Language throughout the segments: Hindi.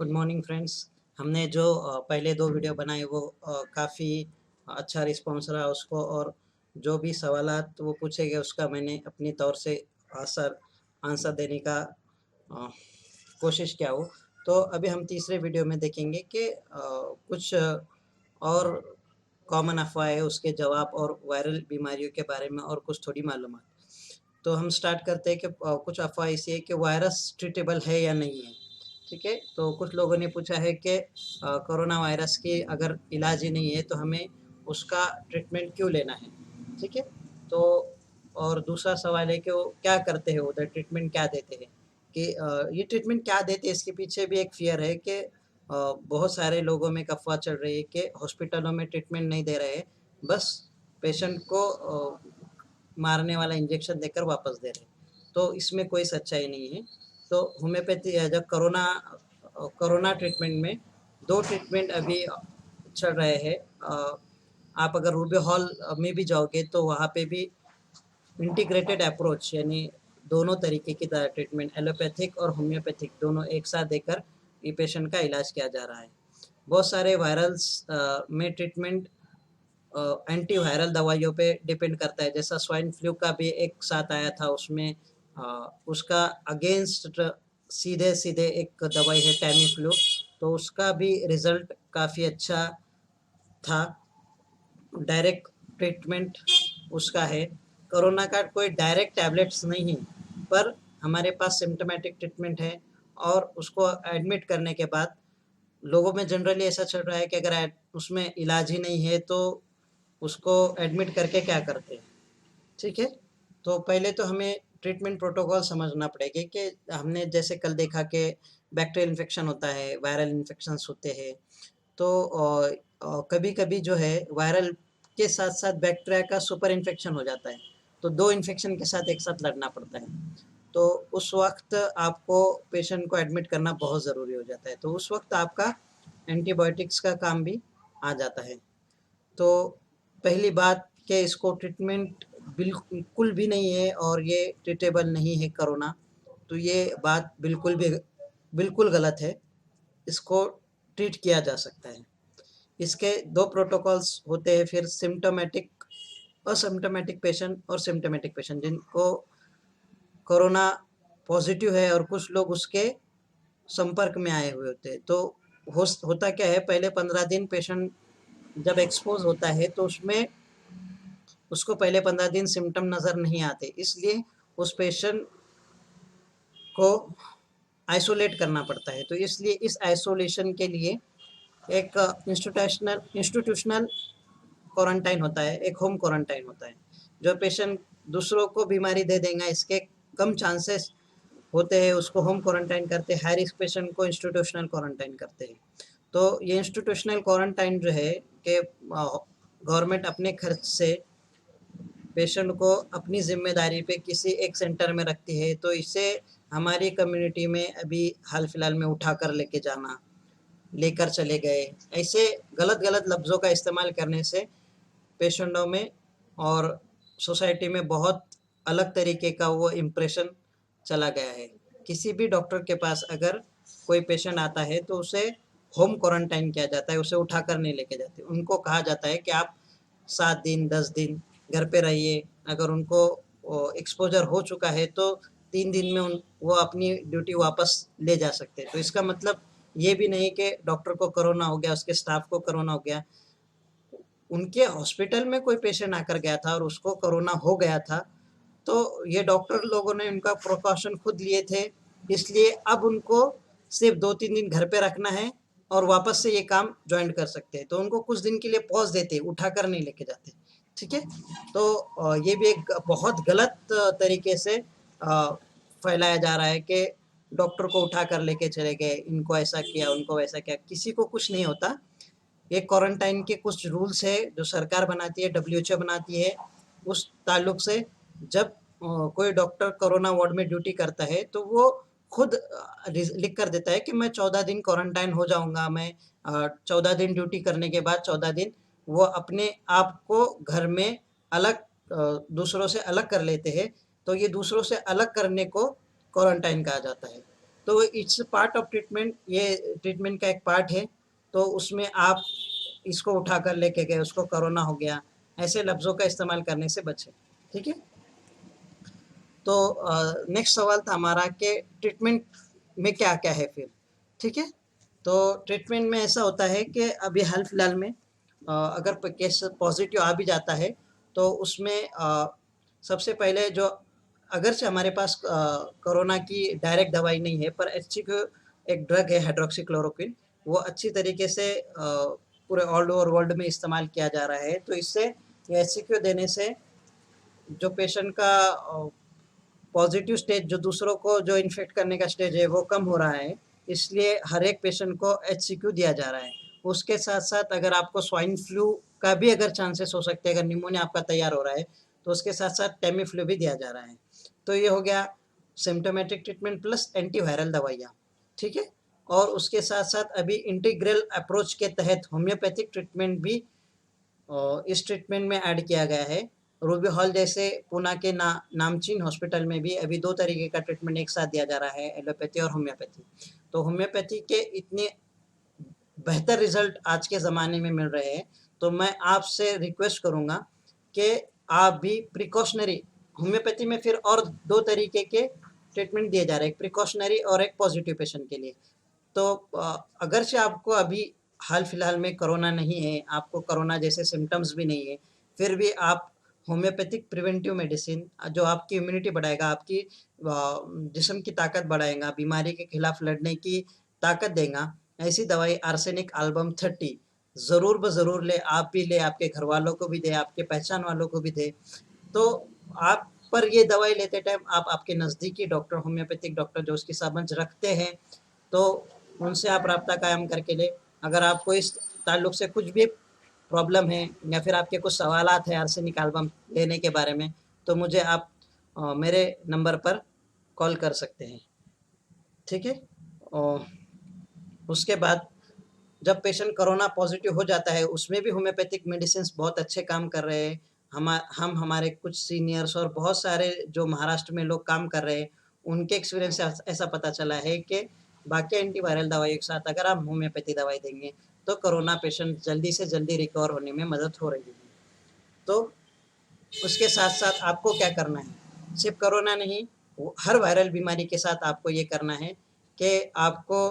Good morning friends. हमने जो पहले 2 वीडियो बनाए वो काफ़ी अच्छा रिस्पॉन्स रहा उसको, और जो भी सवालात वो पूछे गए उसका मैंने अपनी तौर से आंसर आंसर देने का अ, कोशिश किया हूँ। तो अभी हम तीसरे वीडियो में देखेंगे कि कुछ और कॉमन अफ़वाहें, उसके जवाब और वायरल बीमारियों के बारे में और कुछ थोड़ी मालूमात। तो हम स्टार्ट करते हैं कि कुछ अफ़वाह ऐसी है कि वायरस ट्रीटेबल है या नहीं है। ठीक है, तो कुछ लोगों ने पूछा है कि कोरोना वायरस की अगर इलाज ही नहीं है तो हमें उसका ट्रीटमेंट क्यों लेना है। ठीक है, तो और दूसरा सवाल है कि वो क्या करते हैं उधर, ट्रीटमेंट क्या देते हैं, कि ये ट्रीटमेंट क्या देते हैं, इसके पीछे भी एक फ़ियर है कि बहुत सारे लोगों में एक अफ़वाह चल रही है कि हॉस्पिटलों में ट्रीटमेंट नहीं दे रहे हैं, बस पेशेंट को मारने वाला इंजेक्शन देकर वापस दे रहे हैं। तो इसमें कोई सच्चाई नहीं है। तो होम्योपैथी जब कोरोना ट्रीटमेंट में 2 ट्रीटमेंट अभी चल रहे हैं। आप अगर रूबी हॉल में भी जाओगे तो वहाँ पे भी इंटीग्रेटेड अप्रोच, यानी दोनों तरीके की ट्रीटमेंट, एलोपैथिक और होम्योपैथिक दोनों एक साथ देकर ये पेशेंट का इलाज किया जा रहा है। बहुत सारे वायरल्स में ट्रीटमेंट एंटीवायरल दवाइयों पे डिपेंड करता है। जैसा स्वाइन फ्लू का भी एक साथ आया था, उसमें उसका अगेंस्ट सीधे-सीधे एक दवाई है टैमीफ्लू, तो उसका भी रिज़ल्ट काफ़ी अच्छा था। डायरेक्ट ट्रीटमेंट उसका है। कोरोना का कोई डायरेक्ट टैबलेट्स नहीं है, पर हमारे पास सिम्प्टोमेटिक ट्रीटमेंट है, और उसको एडमिट करने के बाद लोगों में जनरली ऐसा चल रहा है कि अगर उसमें इलाज ही नहीं है तो उसको एडमिट करके क्या करते हैं। ठीक है, तो पहले तो हमें ट्रीटमेंट प्रोटोकॉल समझना पड़ेगा कि हमने जैसे कल देखा कि बैक्टीरियल इन्फेक्शन होता है, वायरल इन्फेक्शंस होते हैं। तो कभी-कभी जो है वायरल के साथ-साथ बैक्टीरिया का सुपर इन्फेक्शन हो जाता है, तो 2 इन्फेक्शन के साथ एक साथ लड़ना पड़ता है। तो उस वक़्त आपको पेशेंट को एडमिट करना बहुत ज़रूरी हो जाता है, तो उस वक़्त आपका एंटीबायोटिक्स का काम भी आ जाता है। तो पहली बात कि इसको ट्रीटमेंट बिल्कुल भी नहीं है और ये ट्रीटेबल नहीं है कोरोना, तो ये बात बिल्कुल गलत है। इसको ट्रीट किया जा सकता है। इसके 2 प्रोटोकॉल्स होते हैं, फिर सिम्प्टोमेटिक, असिम्प्टोमेटिक पेशेंट और सिम्प्टोमेटिक पेशेंट जिनको कोरोना पॉज़िटिव है और कुछ लोग उसके संपर्क में आए हुए होते हैं। तो होता क्या है, पहले 15 दिन पेशेंट जब एक्सपोज़ होता है तो उसमें उसको पहले 15 दिन सिम्पटम नज़र नहीं आते, इसलिए उस पेशेंट को आइसोलेट करना पड़ता है। तो इसलिए इस आइसोलेशन के लिए एक इंस्टीट्यूशनल क्वारंटाइन होता है, एक होम क्वारंटाइन होता है। जो पेशेंट दूसरों को बीमारी दे देगा, इसके कम चांसेस होते हैं, उसको होम क्वारंटाइन करते हैं। हाई रिस्क पेशेंट को इंस्टीट्यूशनल क्वारंटाइन करते हैं। तो ये इंस्टीट्यूशनल क्वारंटाइन जो है कि गवर्नमेंट अपने खर्च से पेशेंट को अपनी ज़िम्मेदारी पे किसी एक सेंटर में रखती है, तो इससे हमारी कम्युनिटी में अभी हाल फिलहाल में उठा कर लेके जाना, लेकर चले गए, ऐसे गलत-गलत लफ्ज़ों का इस्तेमाल करने से पेशेंटों में और सोसाइटी में बहुत अलग तरीके का वो इम्प्रेशन चला गया है। किसी भी डॉक्टर के पास अगर कोई पेशेंट आता है तो उसे होम क्वारंटाइन किया जाता है, उसे उठाकर नहीं लेके जाते। उनको कहा जाता है कि आप 7 दिन, 10 दिन घर पे रहिए। अगर उनको एक्सपोज़र हो चुका है तो 3 दिन में वो अपनी ड्यूटी वापस ले जा सकते हैं। तो इसका मतलब ये भी नहीं कि डॉक्टर को कोरोना हो गया, उसके स्टाफ को कोरोना हो गया। उनके हॉस्पिटल में कोई पेशेंट आकर गया था और उसको कोरोना हो गया था, तो ये डॉक्टर लोगों ने उनका प्रिकॉशन खुद लिए थे, इसलिए अब उनको सिर्फ़ 2-3 दिन घर पे रखना है और वापस से ये काम जॉइन कर सकते हैं। तो उनको कुछ दिन के लिए पॉज़ देते हैं, उठाकर नहीं लेके जाते। ठीक है? तो ये भी एक बहुत गलत तरीके से फैलाया जा रहा है कि डॉक्टर को उठाकर लेके चले गए, इनको ऐसा किया, उनको वैसा किया। किसी को कुछ नहीं होता। ये क्वारंटाइन के कुछ रूल्स है जो सरकार बनाती है, डब्ल्यूएचओ बनाती है। उस ताल्लुक से जब कोई डॉक्टर कोरोना वार्ड में ड्यूटी करता है तो वो खुद लिख कर देता है कि मैं 14 दिन क्वारंटाइन हो जाऊँगा, मैं 14 दिन ड्यूटी करने के बाद 14 दिन वो अपने आप को घर में अलग दूसरों से अलग कर लेते हैं, तो ये दूसरों से अलग करने को क्वारंटाइन कहा जाता है। तो इट्स पार्ट ऑफ ट्रीटमेंट, ये ट्रीटमेंट का एक पार्ट है। तो उसमें आप इसको उठा कर लेके गए, उसको कोरोना हो गया, ऐसे लफ्ज़ों का इस्तेमाल करने से बचें, ठीक है। तो नेक्स्ट सवाल था हमारा कि ट्रीटमेंट में क्या क्या है फिर, ठीक है। तो ट्रीटमेंट में ऐसा होता है कि अभी हाल फिलहाल में अगर केस पॉजिटिव आ भी जाता है तो उसमें सबसे पहले जो, अगर से हमारे पास कोरोना की डायरेक्ट दवाई नहीं है, पर HCQ एक ड्रग है हाइड्रोक्सीक्लोरोक्विन, वो अच्छी तरीके से पूरे ऑल ओवर वर्ल्ड में इस्तेमाल किया जा रहा है। तो इससे ये HCQ देने से जो पेशेंट का पॉजिटिव स्टेज, जो दूसरों को जो इन्फेक्ट करने का स्टेज है, वो कम हो रहा है। इसलिए हर एक पेशेंट को HCQ दिया जा रहा है। उसके साथ साथ अगर आपको स्वाइन फ्लू का भी अगर चांसेस हो सकते हैं, अगर निमोनिया आपका तैयार हो रहा है, तो उसके साथ साथ टेमीफ्लू भी दिया जा रहा है। तो ये हो गया सिम्टोमेटिक ट्रीटमेंट प्लस एंटीवायरल दवाइयाँ, ठीक है। और उसके साथ साथ अभी इंटीग्रल अप्रोच के तहत होम्योपैथिक ट्रीटमेंट भी इस ट्रीटमेंट में ऐड किया गया है। रूबी हॉल जैसे पुणे के नामचीन हॉस्पिटल में भी अभी 2 तरीके का ट्रीटमेंट एक साथ दिया जा रहा है, एलोपैथी और होम्योपैथी। तो होम्योपैथी के इतने बेहतर रिजल्ट आज के ज़माने में मिल रहे हैं, तो मैं आपसे रिक्वेस्ट करूँगा कि आप भी प्रिकॉशनरी, होम्योपैथी में फिर और 2 तरीके के ट्रीटमेंट दिए जा रहे हैं, एक प्रिकॉशनरी और एक पॉजिटिव पेशेंट के लिए। तो अगर से आपको अभी हाल फिलहाल में कोरोना नहीं है, आपको कोरोना जैसे सिम्टम्स भी नहीं है, फिर भी आप होम्योपैथिक प्रिवेंटिव मेडिसिन जो आपकी इम्यूनिटी बढ़ाएगा, आपकी जिस्म की ताकत बढ़ाएगा, बीमारी के खिलाफ लड़ने की ताकत देगा, ऐसी दवाई आर्सेनिक एल्बम 30 ज़रूर ब ज़रूर लें। आप भी लें, आपके घर वालों को भी दें, आपके पहचान वालों को भी दें। तो आप पर ये दवाई लेते टाइम आप आपके नज़दीकी डॉक्टर, होम्योपैथिक डॉक्टर जो उसकी समझ रखते हैं, तो उनसे आप राब्ता कायम करके लें। अगर आपको इस ताल्लुक से कुछ भी प्रॉब्लम है या फिर आपके कुछ सवालात हैं आर्सेनिक एल्बम लेने के बारे में, तो मुझे आप मेरे नंबर पर कॉल कर सकते हैं, ठीक है। और उसके बाद जब पेशेंट कोरोना पॉजिटिव हो जाता है, उसमें भी होम्योपैथिक मेडिसिन्स बहुत अच्छे काम कर रहे हैं। हम हमारे कुछ सीनियर्स और बहुत सारे जो महाराष्ट्र में लोग काम कर रहे हैं, उनके एक्सपीरियंस से ऐसा पता चला है कि बाकी एंटीवायरल दवाइयों के साथ अगर आप होम्योपैथी दवाई देंगे, तो कोरोना पेशेंट जल्दी से जल्दी रिकवर होने में मदद हो रही है। तो उसके साथ-साथ आपको क्या करना है, सिर्फ़ कोरोना नहीं, हर वायरल बीमारी के साथ आपको ये करना है कि आपको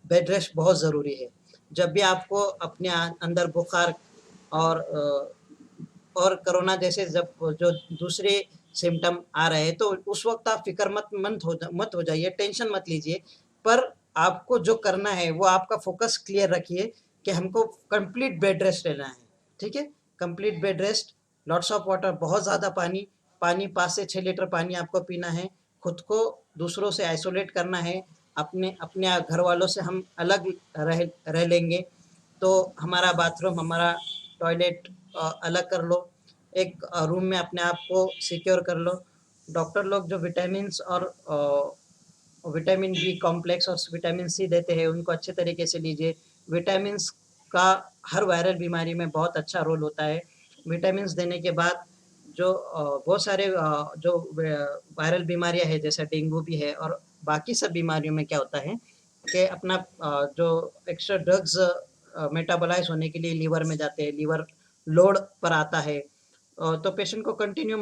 बेड रेस्ट बहुत ज़रूरी है। जब भी आपको अपने अंदर बुखार और और कोरोना जैसे जब जो दूसरे सिम्पटम आ रहे हैं, तो उस वक़्त आप मत हो जाइए, टेंशन मत लीजिए। पर आपको जो करना है, वो आपका फ़ोकस क्लियर रखिए कि हमको कंप्लीट बेड रेस्ट लेना है, ठीक है? Complete bed rest, lots of water, बहुत ज़्यादा पानी, 5 से 6 लीटर पानी आपको पीना है। खुद को दूसरों से आइसोलेट करना है, अपने अपने घर वालों से हम अलग रह लेंगे, तो हमारा बाथरूम, हमारा टॉयलेट अलग कर लो, एक रूम में अपने आप को सिक्योर कर लो। डॉक्टर लोग जो विटामिन्स और विटामिन बी कॉम्प्लेक्स और विटामिन सी देते हैं, उनको अच्छे तरीके से लीजिए। विटामिन्स का हर वायरल बीमारी में बहुत अच्छा रोल होता है। विटामिन्स देने के बाद जो बहुत सारे जो वायरल बीमारियाँ हैं, जैसे डेंगू भी है और बाकी सब बीमारियों में क्या होता है कि अपना जो एक्स्ट्रा ड्रग्स मेटाबोलाइज़ होने के लिए लीवर में जाते हैं, लीवर लोड पर आता है। तो पेशेंट को कंटिन्यू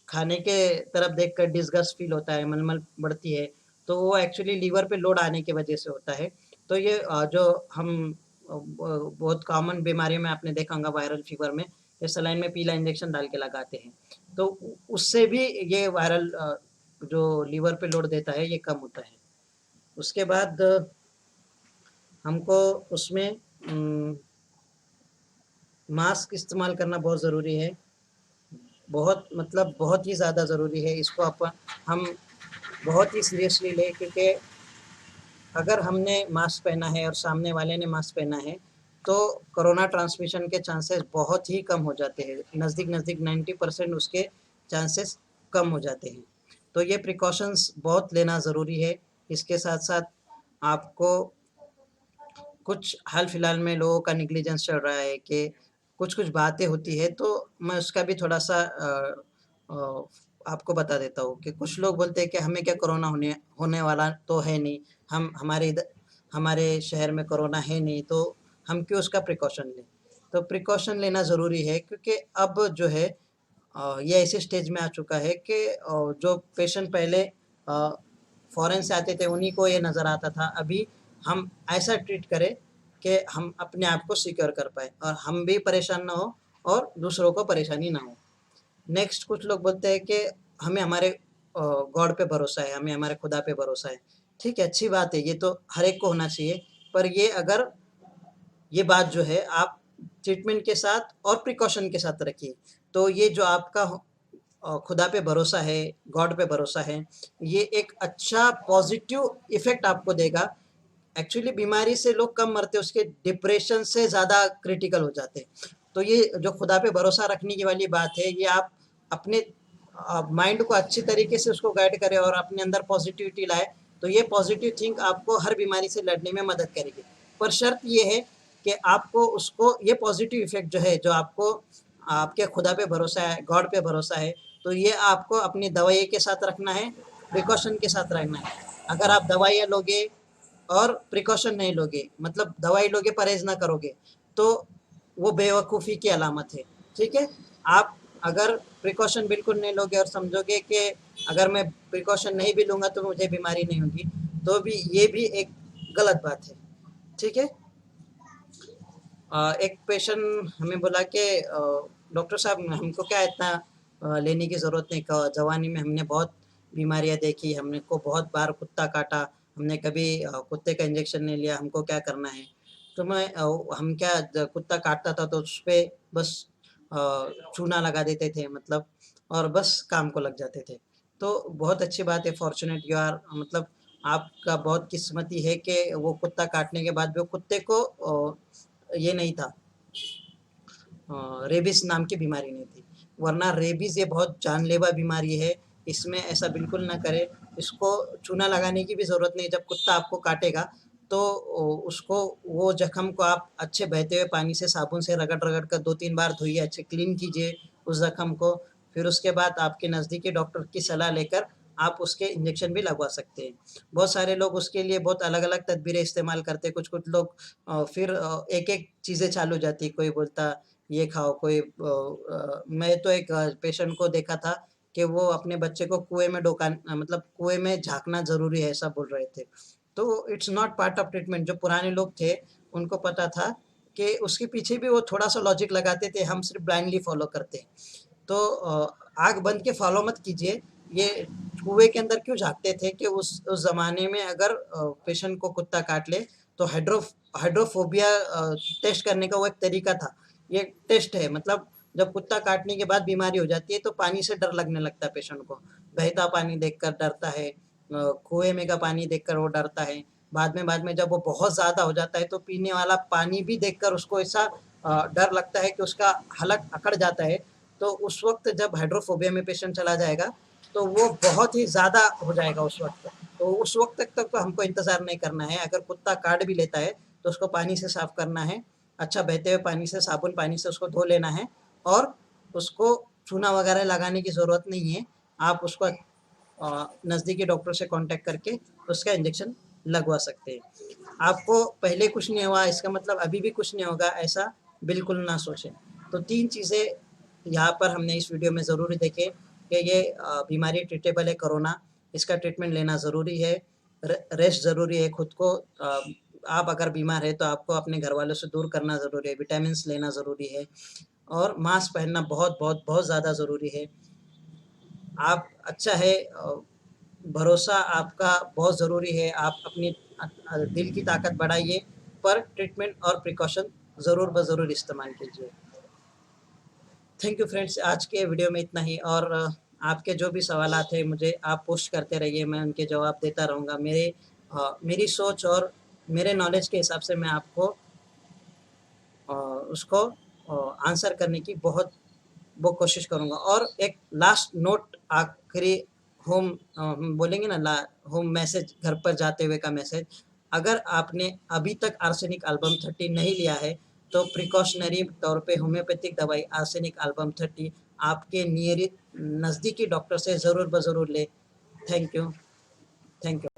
खाने के तरफ देखकर डिस्गस्ट फील होता है, मलमल बढ़ती है, तो वो एक्चुअली लीवर पे लोड आने की वजह से होता है। तो ये जो हम बहुत कॉमन बीमारियों में आपने देखा होगा वायरल फीवर में, ये सलाइन में पीला इंजेक्शन डाल के लगाते हैं, तो उससे भी ये वायरल जो लीवर पे लोड देता है, ये कम होता है। उसके बाद हमको उसमें मास्क इस्तेमाल करना बहुत ज़रूरी है, बहुत मतलब बहुत ही ज़्यादा ज़रूरी है। इसको हम बहुत ही सीरियसली लें, क्योंकि अगर हमने मास्क पहना है और सामने वाले ने मास्क पहना है, तो कोरोना ट्रांसमिशन के चांसेस बहुत ही कम हो जाते हैं। नज़दीक 90% उसके चांसेस कम हो जाते हैं। तो ये प्रिकॉशंस बहुत लेना ज़रूरी है। इसके साथ-साथ आपको कुछ हाल फिलहाल में लोगों का नेग्लिजेंस चल रहा है कि कुछ-कुछ बातें होती है, तो मैं उसका भी थोड़ा-सा आपको बता देता हूँ कि कुछ लोग बोलते हैं कि हमें क्या कोरोना होने होने वाला तो है नहीं, हमारे शहर में कोरोना है नहीं, तो हम क्यों उसका प्रिकॉशन लें। तो प्रिकॉशन लेना ज़रूरी है, क्योंकि अब जो है ये ऐसे स्टेज में आ चुका है कि जो पेशेंट पहले फॉरेन से आते थे उन्हीं को ये नज़र आता था, अभी हम ऐसा ट्रीट करें कि हम अपने आप को सिक्योर कर पाए और हम भी परेशान ना हो और दूसरों को परेशानी ना हो। नेक्स्ट कुछ लोग बोलते हैं कि हमें हमारे गॉड पे भरोसा है, हमें हमारे खुदा पे भरोसा है। ठीक है, अच्छी बात है, ये तो हर एक को होना चाहिए। पर ये बात जो है आप ट्रीटमेंट के साथ और प्रिकॉशन के साथ रखिए। तो ये जो आपका खुदा पे भरोसा है, गॉड पे भरोसा है, ये एक अच्छा पॉजिटिव इफ़ेक्ट आपको देगा। एक्चुअली बीमारी से लोग कम मरते हैं, उसके डिप्रेशन से ज़्यादा क्रिटिकल हो जाते हैं। तो ये जो खुदा पे भरोसा रखने की वाली बात है, ये आप अपने माइंड को अच्छी तरीके से उसको गाइड करें और अपने अंदर पॉजिटिविटी लाए, तो ये पॉजिटिव थिंक आपको हर बीमारी से लड़ने में मदद करेगी। पर शर्त ये है कि आपको उसको ये पॉजिटिव इफ़ेक्ट जो है, जो आपको आपके खुदा पे भरोसा है, गॉड पे भरोसा है, तो ये आपको अपनी दवाई के साथ रखना है, प्रिकॉशन के साथ रखना है। अगर आप दवाइयाँ लोगे और प्रिकॉशन नहीं लोगे, मतलब दवाई लोगे परहेज ना करोगे, तो वो बेवकूफ़ी की अलामत है। ठीक है, आप अगर प्रिकॉशन बिल्कुल नहीं लोगे और समझोगे कि अगर मैं प्रिकॉशन नहीं भी लूँगा तो मुझे बीमारी नहीं होगी, तो भी ये भी एक गलत बात है। ठीक है, एक पेशेंट हमें बोला कि डॉक्टर साहब हमको क्या इतना लेने की ज़रूरत नहीं, जवानी में हमने बहुत बीमारियां देखी, हमने को बहुत बार कुत्ता काटा, हमने कभी कुत्ते का इंजेक्शन नहीं लिया, हमको क्या करना है। तो हम क्या कुत्ता काटता था तो उस पर बस अ, चूना लगा देते थे, मतलब, और बस काम को लग जाते थे। तो बहुत अच्छी बात है, फॉर्चुनेट यू आर, मतलब आपका बहुत किस्मती है कि वो कुत्ता काटने के बाद भी वो कुत्ते को ये नहीं था, रेबीज़ नाम की बीमारी नहीं थी। वरना रेबीज़ ये बहुत जानलेवा बीमारी है, इसमें ऐसा बिल्कुल ना करें। इसको चूना लगाने की भी ज़रूरत नहीं, जब कुत्ता आपको काटेगा तो उसको, वो ज़ख्म को आप अच्छे बहते हुए पानी से साबुन से रगड़-रगड़ कर 2-3 बार धोइए, अच्छे क्लीन कीजिए उस ज़ख्म को। फिर उसके बाद आपके नज़दीकी डॉक्टर की सलाह लेकर आप उसके इंजेक्शन भी लगवा सकते हैं। बहुत सारे लोग उसके लिए बहुत अलग-अलग तदबीरें इस्तेमाल करते हैं। कुछ-कुछ लोग फिर एक-एक चीज़ें चालू हो जाती, कोई बोलता ये खाओ, कोई मैं तो एक पेशेंट को देखा था कि वो अपने बच्चे को कुएँ में मतलब कुएँ में झाँकना ज़रूरी है, ऐसा बोल रहे थे। तो it's not part of treatment. जो पुराने लोग थे, उनको पता था कि उसके पीछे भी वो थोड़ा-सा लॉजिक लगाते थे, हम सिर्फ़ ब्लाइंडली फ़ॉलो करते हैं। तो आँख बंद के फ़ॉलो मत कीजिए। ये कुएँ के अंदर क्यों झाँकते थे कि उस ज़माने में अगर पेशेंट को कुत्ता काट ले तो हाइड्रोफोबिया टेस्ट करने का वो एक तरीका था। ये टेस्ट है, मतलब जब कुत्ता काटने के बाद बीमारी हो जाती है तो पानी से डर लगने लगता है पेशेंट को। बहता पानी देखकर डरता है, कुएँ में का पानी देखकर वो डरता है। बाद में जब वो बहुत ज़्यादा हो जाता है तो पीने वाला पानी भी देखकर उसको ऐसा डर लगता है कि उसका हलक अकड़ जाता है। तो उस वक़्त जब हाइड्रोफोबिया में पेशेंट चला जाएगा, तो वो बहुत ही ज़्यादा हो जाएगा उस वक़्त। तो उस वक़्त तक तो हमको इंतज़ार नहीं करना है। अगर कुत्ता काट भी लेता है, तो उसको पानी से साफ़ करना है, अच्छा बहते हुए पानी से, साबुन पानी से उसको धो लेना है और उसको चूना वगैरह लगाने की ज़रूरत नहीं है। आप उसको नज़दीकी डॉक्टर से कॉन्टैक्ट करके उसका इंजेक्शन लगवा सकते हैं। आपको पहले कुछ नहीं हुआ, इसका मतलब अभी भी कुछ नहीं होगा, ऐसा बिल्कुल ना सोचें। तो 3 चीज़ें यहाँ पर हमने इस वीडियो में ज़रूर देखे कि ये बीमारी ट्रीटेबल है कोरोना, इसका ट्रीटमेंट लेना ज़रूरी है, रेस्ट ज़रूरी है, खुद को आप अगर बीमार हैं तो आपको अपने घरवालों से दूर करना ज़रूरी है, विटामिन्स लेना ज़रूरी है और मास्क पहनना बहुत बहुत बहुत ज़्यादा ज़रूरी है। आप अच्छा है, भरोसा आपका बहुत ज़रूरी है, आप अपनी दिल की ताकत बढ़ाइए, पर ट्रीटमेंट और प्रिकॉशन ज़रूर ब ज़रूर इस्तेमाल कीजिए। थैंक यू फ्रेंड्स, आज के वीडियो में इतना ही, और आपके जो भी सवालात हैं मुझे आप पोस्ट करते रहिए, मैं उनके जवाब देता रहूँगा। मेरी सोच और मेरे नॉलेज के हिसाब से मैं आपको उसको आंसर करने की बहुत वो कोशिश करूँगा। और एक लास्ट नोट, आखिरी हम बोलेंगे ना, होम मैसेज, घर पर जाते हुए का मैसेज, अगर आपने अभी तक आर्सेनिक एल्बम 30 नहीं लिया है तो प्रिकॉशनरी तौर पे होम्योपैथिक दवाई आर्सेनिक एल्बम 30 आपके नज़दीकी डॉक्टर से ज़रूर ब ज़रूर लें। Thank you. Thank you.